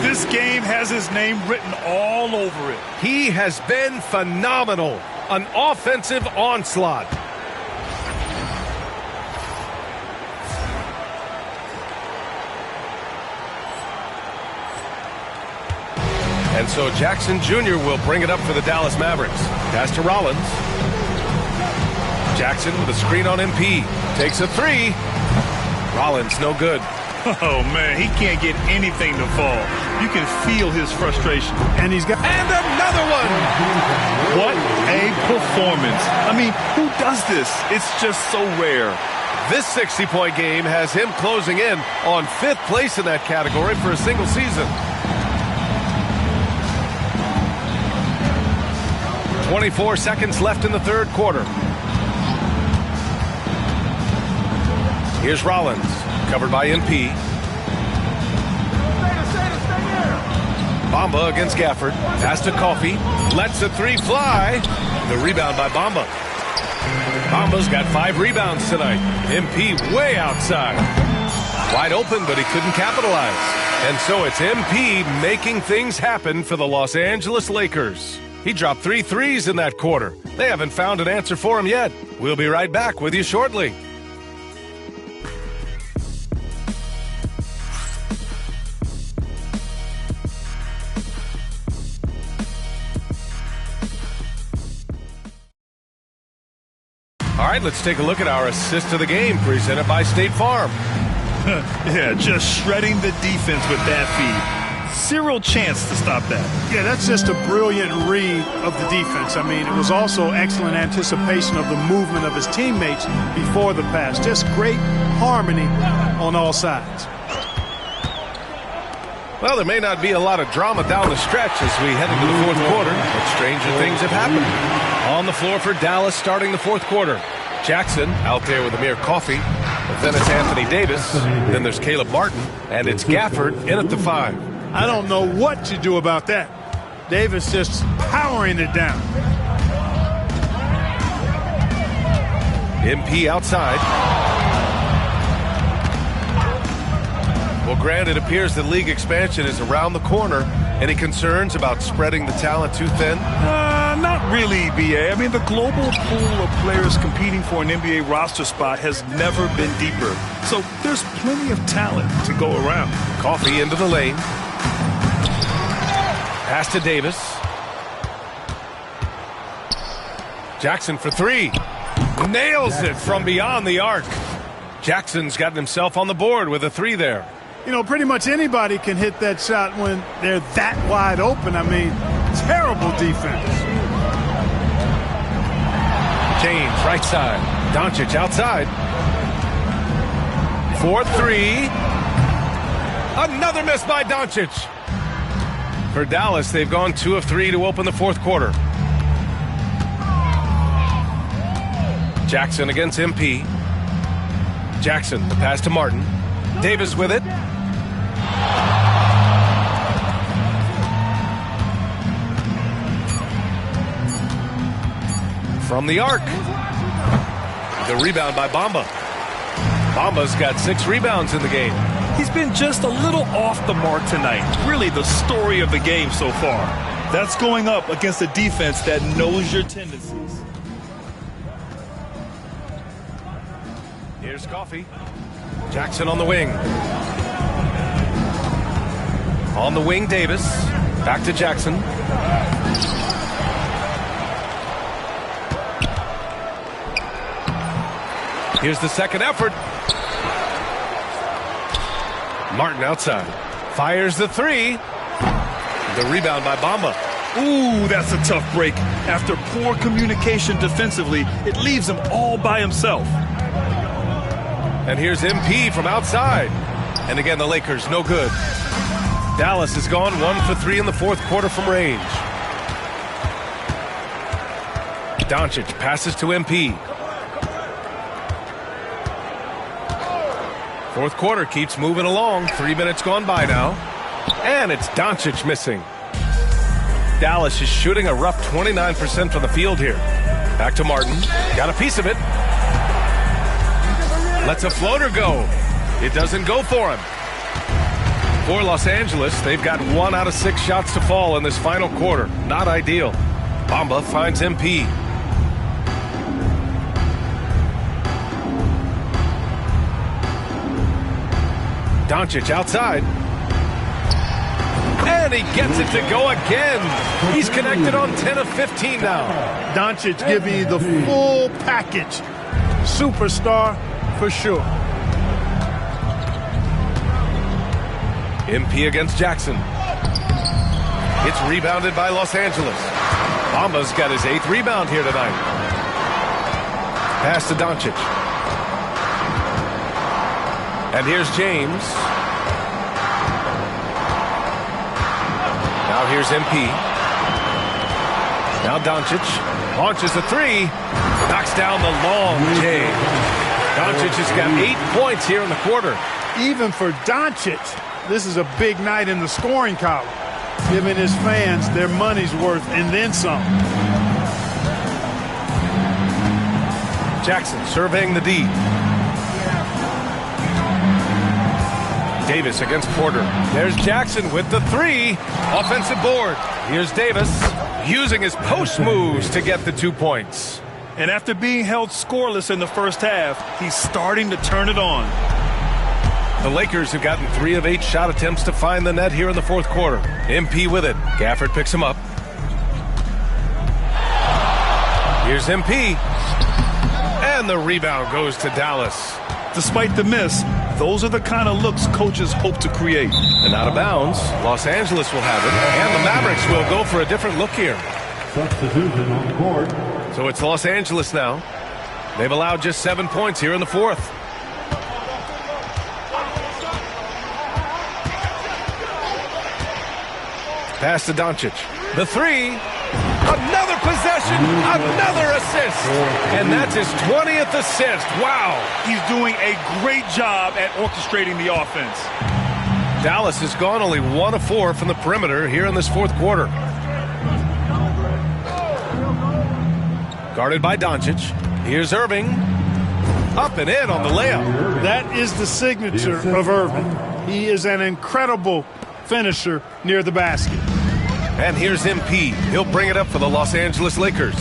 C: This game has his name written all over it.
B: He has been phenomenal. An offensive onslaught. And so Jackson Jr. will bring it up for the Dallas Mavericks. Pass to Rollins. Jackson with a screen on MP. Takes a 3. Rollins, no good.
C: Oh, man, he can't get anything to fall. You can feel his frustration.
B: And he's got... And another one!
C: What a performance. I mean, who does this? It's just so rare.
B: This 60-point game has him closing in on 5th place in that category for a single season. 24 seconds left in the 3rd quarter. Here's Rollins, covered by MP. Bamba against Gafford. Pass to Coffey. Lets a 3 fly. The rebound by Bamba. Bamba's got 5 rebounds tonight. MP way outside. Wide open, but he couldn't capitalize. And so it's MP making things happen for the Los Angeles Lakers. He dropped 3 threes in that quarter. They haven't found an answer for him yet. We'll be right back with you shortly. All right, let's take a look at our assist of the game presented by State Farm.
C: Yeah, just shredding the defense with that feed. Zero chance to stop that.
E: Yeah, that's just a brilliant read of the defense. I mean, it was also excellent anticipation of the movement of his teammates before the pass. Just great harmony on all sides.
B: Well, there may not be a lot of drama down the stretch as we head into the 4th quarter, but stranger things have happened. On the floor for Dallas starting the 4th quarter. Jackson out there with Amir Coffey. But then it's Anthony Davis. Then there's Caleb Martin. And it's Gafford in at the 5.
E: I don't know what to do about that. Davis just powering it down.
B: MP outside. Well, Grant, it appears that league expansion is around the corner. Any concerns about spreading the talent too thin?
C: Not really, BA. I mean, the global pool of players competing for an NBA roster spot has never been deeper. So there's plenty of talent to go around.
B: Coffey into the lane. Pass to Davis. Jackson for 3. Nails it from beyond the arc. Jackson's gotten himself on the board with a 3 there.
E: You know, pretty much anybody can hit that shot when they're that wide open. I mean, terrible defense.
B: James, right side. Doncic outside. 4-3. Another miss by Doncic. For Dallas, they've gone 2 of 3 to open the 4th quarter. Jackson against MP. Jackson, the pass to Martin. Davis with it. From the arc. The rebound by Bamba. Bamba's got 6 rebounds in the game.
C: He's been just a little off the mark tonight. Really the story of the game so far. That's going up against a defense that knows your tendencies.
B: Here's Coffey. Jackson on the wing. On the wing, Davis. Back to Jackson. Here's the second effort. Martin outside. Fires the 3. The rebound by Bamba.
C: Ooh, that's a tough break. After poor communication defensively, it leaves him all by himself.
B: And here's MP from outside. And again, the Lakers, no good. Dallas has gone 1 for 3 in the fourth quarter from range. Doncic passes to MP. Fourth quarter keeps moving along. 3 minutes gone by now. And it's Doncic missing. Dallas is shooting a rough 29% from the field here. Back to Martin. Got a piece of it. Lets a floater go. It doesn't go for him. For Los Angeles, they've got 1 out of 6 shots to fall in this final quarter. Not ideal. Bamba finds MP. Doncic outside. And he gets it to go again. He's connected on 10 of 15 now.
E: Doncic giving you the full package. Superstar for sure.
B: MP against Jackson. It's rebounded by Los Angeles. Bamba's got his 8th rebound here tonight. Pass to Doncic. And here's James. Now here's MP. Now Doncic launches a 3. Knocks down the long J. Doncic has got 8 points here in the quarter.
E: Even for Doncic, this is a big night in the scoring column, giving his fans their money's worth and then some.
B: Jackson surveying the D. Davis against Porter. There's Jackson with the 3. Offensive board. Here's Davis using his post moves to get the 2 points.
C: And after being held scoreless in the first half, he's starting to turn it on.
B: The Lakers have gotten 3 of 8 shot attempts to find the net here in the fourth quarter. MP with it. Gafford picks him up. Here's MP. And the rebound goes to Dallas.
C: Despite the miss, those are the kind of looks coaches hope to create.
B: And out of bounds, Los Angeles will have it. And the Mavericks will go for a different look here.
F: Substitution on the court.
B: So it's Los Angeles now. They've allowed just 7 points here in the fourth. Pass to Doncic. The 3. Another possession. Another assist. And that's his 20th assist. Wow.
C: He's doing a great job at orchestrating the offense.
B: Dallas has gone only 1 of 4 from the perimeter here in this fourth quarter. Guarded by Doncic. Here's Irving. Up and in on the layup.
E: That is the signature of Irving. He is an incredible finisher near the basket.
B: And here's MP. He'll bring it up for the Los Angeles Lakers.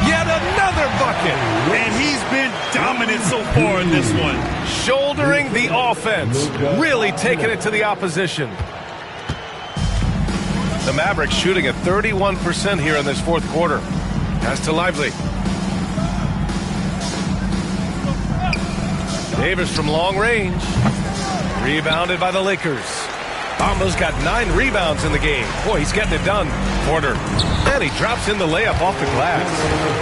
B: Yet another bucket.
C: And he's been dominant so far in this one.
B: Shouldering the offense. Really taking it to the opposition. The Mavericks shooting at 31% here in this fourth quarter. Pass to Lively. Davis from long range. Rebounded by the Lakers. Bamba's got 9 rebounds in the game. Boy, he's getting it done. Porter. And he drops in the layup off the glass.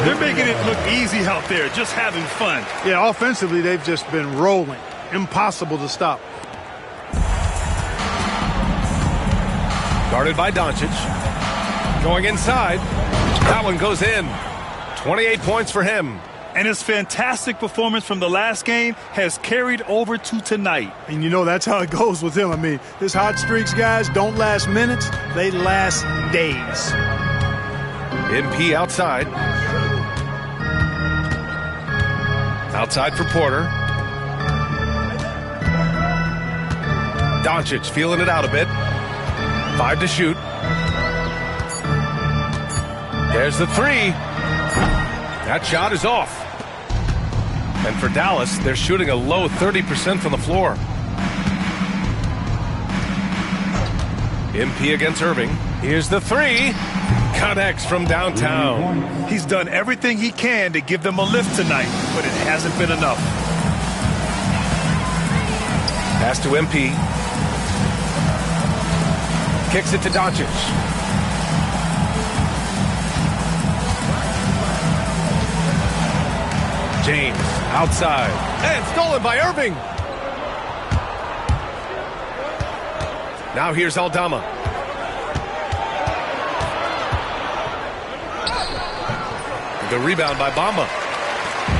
C: They're making it look easy out there, just having fun.
E: Yeah, offensively, they've just been rolling. Impossible to stop.
B: Guarded by Doncic. Going inside. That one goes in. 28 points for him.
C: And his fantastic performance from the last game has carried over to tonight.
E: And you know that's how it goes with him. I mean, his hot streaks, guys, don't last minutes. They last days.
B: MP outside. Outside for Porter. Doncic feeling it out a bit. 5 to shoot. There's the 3. That shot is off. And for Dallas, they're shooting a low 30% from the floor. MP against Irving. Here's the 3. Connects from downtown.
C: He's done everything he can to give them a lift tonight, but it hasn't been enough.
B: Pass to MP. Kicks it to Doncic. James outside. And stolen by Irving. Now here's Aldama. The rebound by Bamba.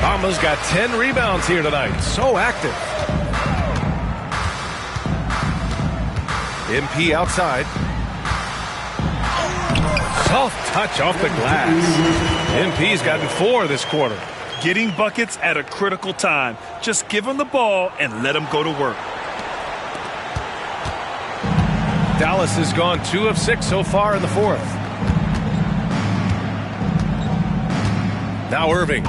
B: Bamba's got 10 rebounds here tonight. So active. MP outside. Soft touch off the glass. MP's gotten 4 this quarter.
C: Getting buckets at a critical time. Just give him the ball and let him go to work.
B: Dallas has gone 2 of 6 so far in the fourth. Now Irving.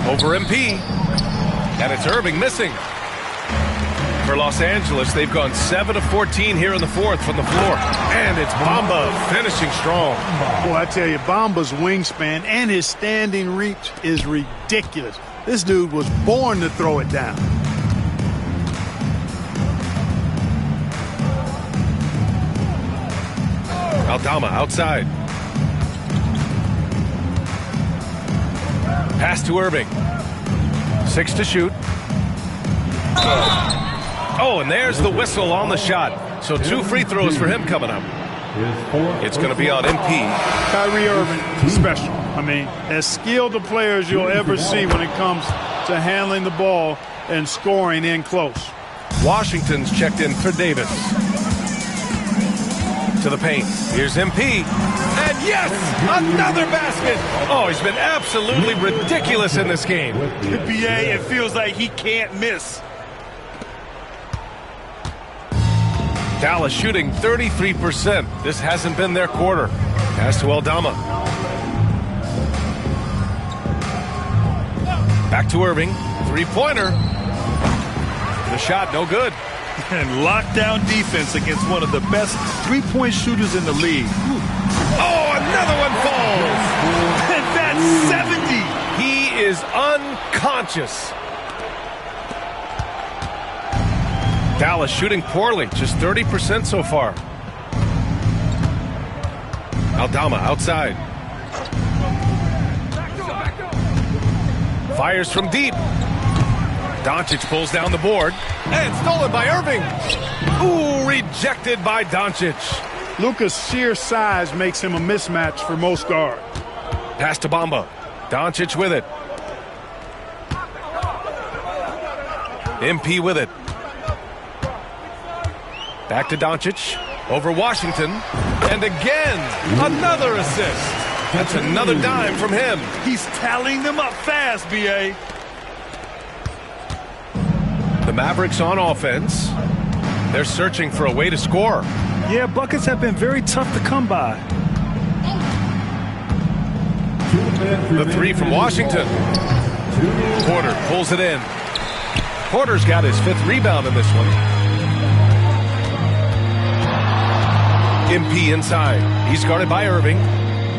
B: Over MP. And it's Irving missing. For Los Angeles, they've gone 7 of 14 here in the fourth from the floor. And it's Bamba finishing strong.
E: Boy, I tell you, Bamba's wingspan and his standing reach is ridiculous. This dude was born to throw it down.
B: Aldama outside. Pass to Irving. 6 to shoot. Oh, and there's the whistle on the shot. So 2 free throws for him coming up. It's going to be on MP.
E: Kyrie Irving, special. I mean, as skilled a player as you'll ever see when it comes to handling the ball and scoring in close.
B: Washington's checked in for Davis. To the paint. Here's MP. And yes, another basket. Oh, he's been absolutely ridiculous in this game.
C: BA, it feels like he can't miss.
B: Dallas shooting 33%. This hasn't been their quarter. Pass to Aldama. Back to Irving. 3-pointer. The shot, no good.
C: And lockdown defense against one of the best three-point shooters in the league.
B: Oh, another one falls.
C: And that's 70.
B: He is unconscious. Dallas shooting poorly, just 30% so far. Aldama outside. Fires from deep. Doncic pulls down the board. And stolen by Irving. Ooh, rejected by Doncic.
E: Luka's sheer size makes him a mismatch for most guards.
B: Pass to Bamba. Doncic with it. MP with it. Back to Doncic. Over Washington. And again, another assist. That's another dime from him.
C: He's tallying them up fast, B.A.
B: The Mavericks on offense. They're searching for a way to score.
C: Yeah, buckets have been very tough to come by.
B: The 3 from Washington. Porter pulls it in. Porter's got his 5th rebound in this one. MP inside. He's guarded by Irving.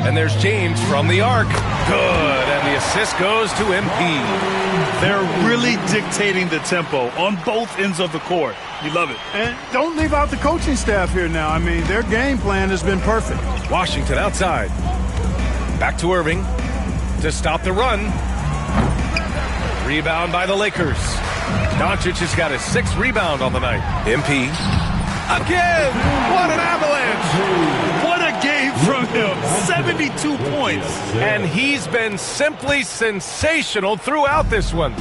B: And there's James from the arc. Good. And the assist goes to MP.
C: They're really dictating the tempo on both ends of the court. You love it.
E: And don't leave out the coaching staff here now. I mean, their game plan has been perfect.
B: Washington outside. Back to Irving to stop the run. Rebound by the Lakers. Doncic has got his 6th rebound on the night. MP. Again! What an avalanche!
C: What a game from him. 72 points.
B: And he's been simply sensational throughout this one.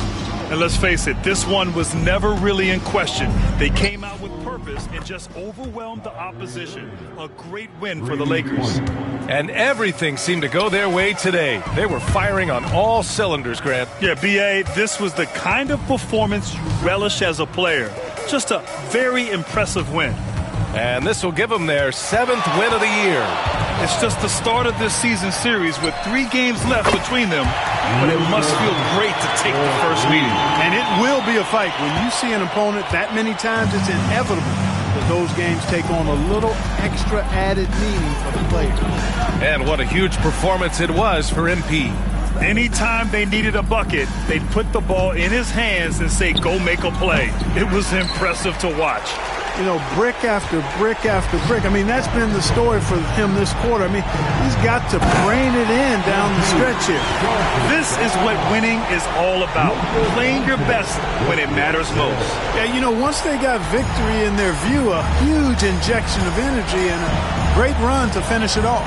C: And let's face it, this one was never really in question. They came out with purpose and just overwhelmed the opposition. A great win for the Lakers.
B: And everything seemed to go their way today. They were firing on all cylinders, Grant.
C: Yeah, B.A., this was the kind of performance you relish as a player. Just a very impressive win.
B: And this will give them their 7th win of the year.
C: It's just the start of this season series with 3 games left between them, but it must feel great to take the first meeting.
E: And it will be a fight. When you see an opponent that many times, it's inevitable that those games take on a little extra added meaning for the players.
B: And what a huge performance it was for MP.
C: Anytime they needed a bucket, they'd put the ball in his hands and say, go make a play. It was impressive to watch.
E: You know, brick after brick after brick. I mean, that's been the story for him this quarter. I mean, he's got to brain it in down the stretch here.
C: This is what winning is all about. Playing your best when it matters most.
E: Yeah, you know, once they got victory in their view, a huge injection of energy and a great run to finish it off.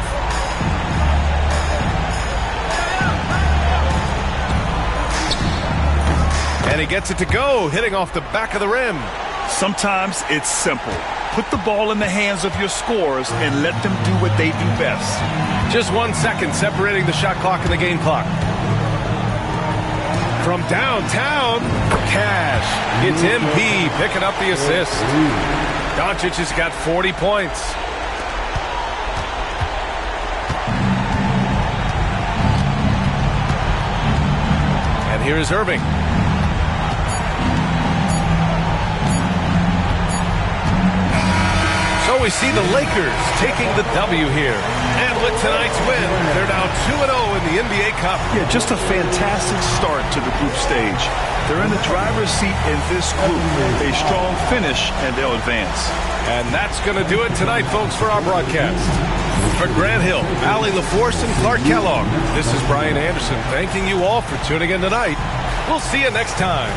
B: And he gets it to go, hitting off the back of the rim.
C: Sometimes it's simple. Put the ball in the hands of your scorers and let them do what they do best.
B: Just 1 second separating the shot clock and the game clock. From downtown, Cash. It's MP picking up the assist. Doncic has got 40 points. And here is Irving. So we see the Lakers taking the W here. And with tonight's win, they're now 2-0 in the NBA Cup.
C: Yeah, just a fantastic start to the group stage. They're in the driver's seat in this group. A strong finish, and they'll advance.
B: And that's going to do it tonight, folks, for our broadcast. For Grant Hill, Allie LaForce, and Clark Kellogg, this is Brian Anderson thanking you all for tuning in tonight. We'll see you next time.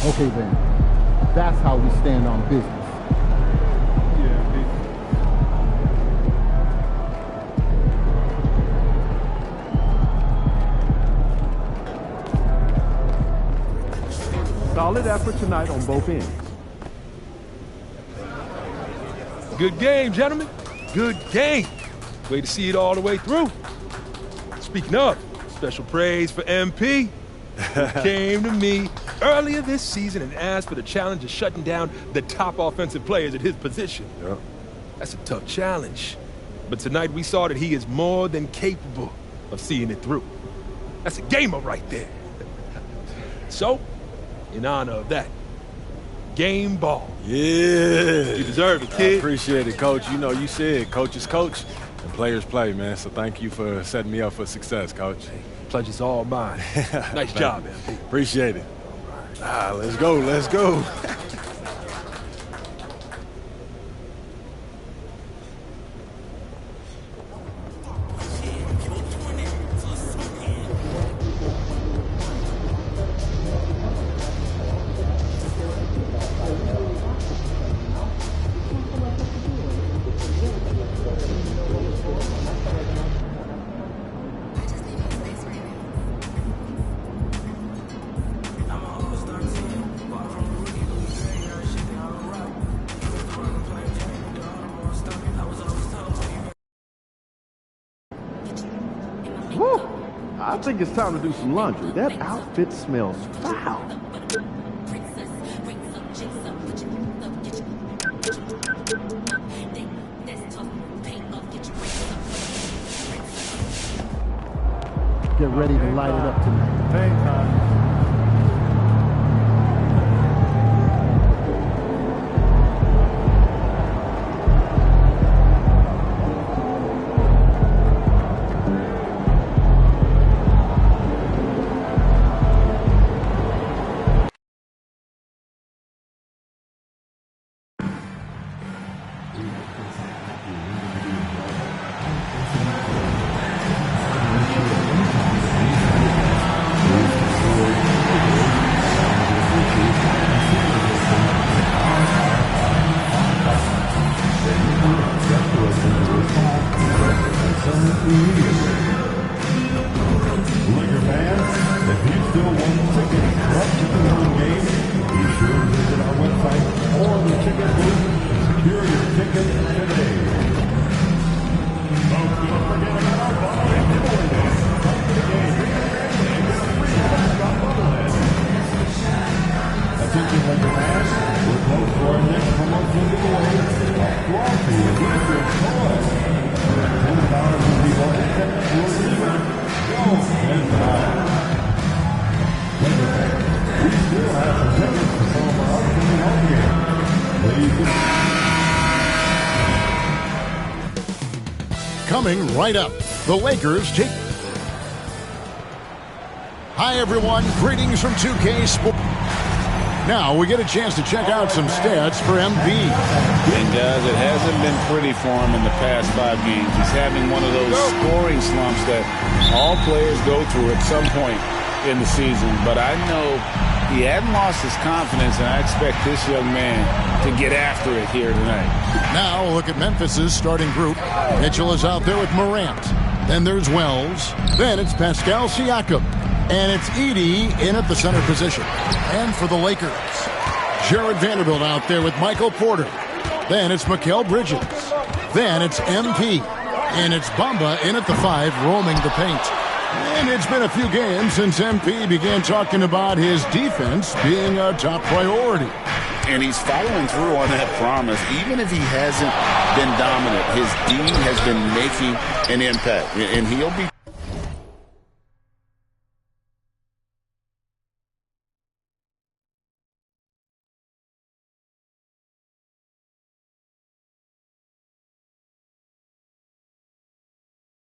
A: Okay then, that's how we stand on business.
F: Solid effort tonight on both ends.
I: Good game, gentlemen. Good game. Way to see it all the way through. Speaking of, special praise for MP. He came to me earlier this season and asked for the challenge of shutting down the top offensive players at his position.
F: Yep.
I: That's a tough challenge. But tonight we saw that he is more than capable of seeing it through. That's a gamer right there. So, in honor of that, game ball.
J: Yeah.
I: You deserve it, kid.
J: I appreciate it, Coach. You know, you said coaches coach and players play, man. So thank you for setting me up for success, Coach.
I: Pleasure's all mine. Nice job, man.
J: Appreciate it. Let's go. Let's go.
F: I think it's time to do some laundry. That outfit smells foul.
A: Get ready to light it up tonight.
F: Hang time. Laker fans, if you still want tickets up to the home game, be sure to visit our website or the ticket booth and secure your tickets today. Don't forget about our bobblehead giveaway day. Come to the game and get a free mascot bobblehead. Attention, Laker fans. We're close to our next promotion giveaway. A trophy with your choice. For 10,000 people in Texas, go 10,000. We still have some tickets to some of our upcoming home games. Please.
K: Coming right up, the Lakers take. Hi, everyone. Greetings from 2K Sports. Now we get a chance to check out some stats for MP.
L: And guys, it hasn't been pretty for him in the past 5 games. He's having one of those scoring slumps that all players go through at some point in the season. But I know he hadn't lost his confidence, and I expect this young man to get after it here tonight.
K: Now look at Memphis's starting group. Mitchell is out there with Morant. Then there's Wells. Then it's Pascal Siakam. And it's Edey in at the center position. And for the Lakers, Jared Vanderbilt out there with Michael Porter. Then it's Mikal Bridges. Then it's MP. And it's Bamba in at the 5, roaming the paint. And it's been a few games since MP began talking about his defense being a top priority.
L: And he's following through on that promise. Even if he hasn't been dominant, his D has been making an impact. And he'll be